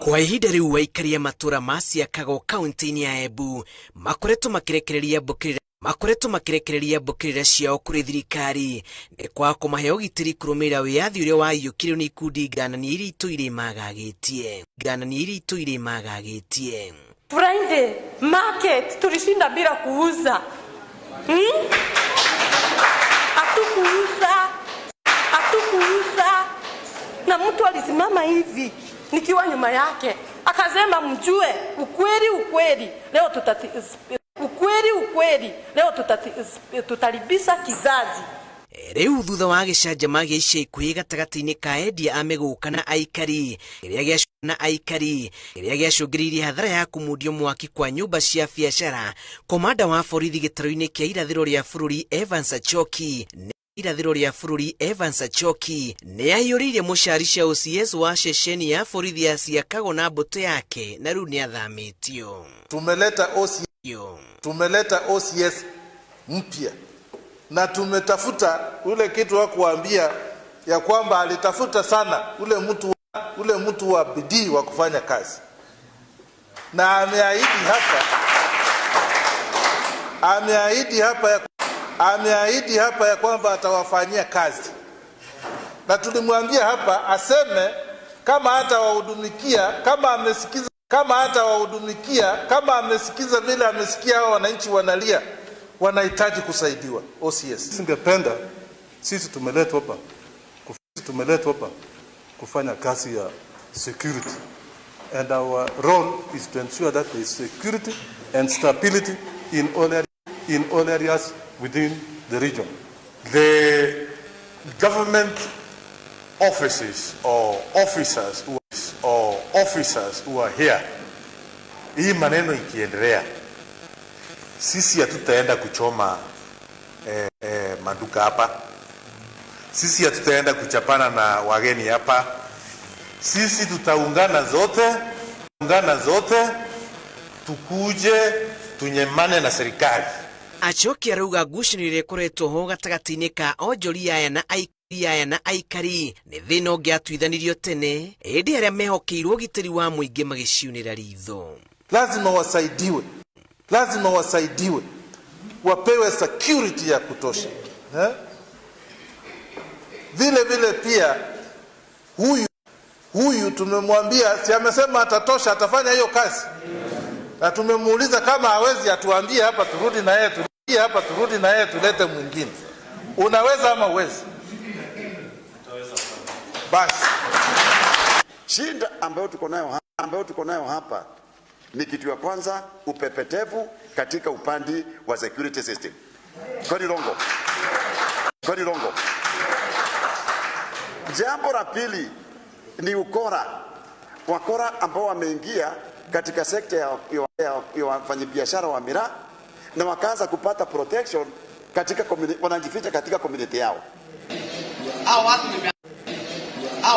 Kwa ihinda riu aikari matura ma Sikago kaunti-ini ya Embu makoretwo makirekereria mbukirira ciao kuri thirikari ni kwa kumahe ugitiri kurumira wiyathi uria waiyukirio ni ikundi nganani iria itũ magagĩtie. Friday market tulishinda bila kuuza. Hatukuuza. Na mtu alisimama hivi nikiwa nyuma yake akasema mjue ukweli leo tutalibisa kizazi. Riu thutha wa gicanjama gia ica ikuhi gatagati-ini ka endia a mũgũka na aikari iria giacũngĩrĩirie hathara ya kũmundio mwaki kwa nyũmba cia biacara, komanda wa borithi gĩtaro-inĩ kĩa irathĩro rĩa bũrũri Evans Achoki nĩ ahiũrĩirie mũcari cia OCS wa ceceni ya borithi ya Sikago na mbũtũ yake na rĩu nĩ athamĩtio. Tumeleta OCS mpya na tumetafuta ule kitu wa kuambia ya kwamba alitafuta sana ule mtu wa bidii wa kufanya kazi, na ameahidi hapa ya kwamba atawafanyia kazi, na tulimwambia hapa aseme kama kama amesikiza vile amesikia hao wananchi wanalia wanahitaji kusaidiwa. OCS singependa sisi tumeletwa hapa kufanya kazi ya security, and our role is to ensure that there is security and stability in all areas within the region. The government offices or officers who are here, hii maneno ikiendelea, sisi hatutaenda kuchoma maduka hapa, sisi hatutaenda kuchapana na wageni hapa, sisi tutaungana zote tukuje tunyemane na serikali. Achoki arauga ngucanio ikoretwo ho gatagati-ini ka onjoria aya na aikari ni thina ũngĩatuithanirio tene ĩndĩ arĩa mehokeirwo ũgitĩri wa mũingĩ magĩciunĩra ritho. Lazima wasaidiwe wapewe security ya kutosha. Vile pia huyu tumemwambia, si amesema atafanya hiyo kazi, na tumemuuliza kama hawezi atuambie hapa turudi na yeye tulete mwingine. Unaweza ama uwezi? Basi shinda ambayo tuko nayo hapa ni kitu ya kwanza, upepetevu katika upande wa security system. Kodirongo. Jambo la pili ni wakora ambao wameingia katika sekta ya wafanyabiashara wa miraa na wakaanza kupata protection katika wanajificha katika community yao. Hao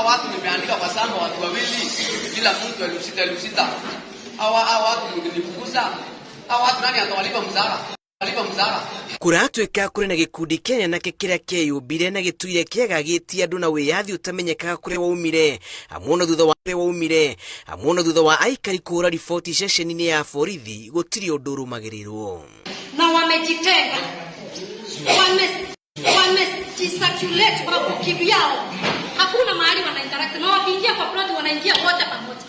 watu nimeandika kwa sababu watu wawili kila mtu elusita. Hao watu mngenifukuza. Hao watu nani atawalipa mzara? Kuratuĩka kũrĩ na gĩkundi Kenya nake kĩrĩa kĩyũmbire na gĩtuire kĩagagĩtie andũ na wĩyathi ũtamenyekaga kũrĩa waumire hamwe na thutha wa aikari kũra riboti ceceni-inĩ ya borithi gũtirĩ ũndũ ũrũmagĩrĩrwo. Na wamejitenga, wamejisirculate kwa kivyao, hakuna mahali wanainteract, na wakiingia kwa plot wanaingia wote pamoja.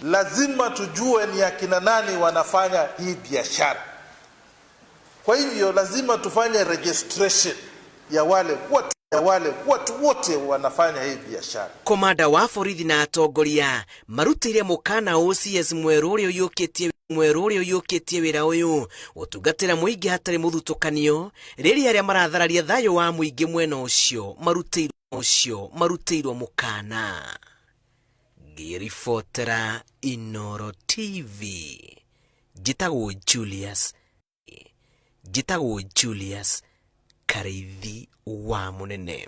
Lazima tujue ni akina nani wanafanya hii biashara. Kwa hivyo lazima tufanye registration ya wale watu wote wanafanya hii biashara. Komanda wa borithi na atongoria marutĩire mũkana OCS mwerũ ũrĩa ũyũkĩtie wĩra ũyũ ũtungatĩra mũingĩ hatarĩ mũthutũkanio rĩrĩa arĩa marathararia thayũ wa mũingĩ mwena ũcio marutĩirwo mũkana. Ngĩribotera Inooro TV, njĩtagwo Julius Kareithi wa Mũnene.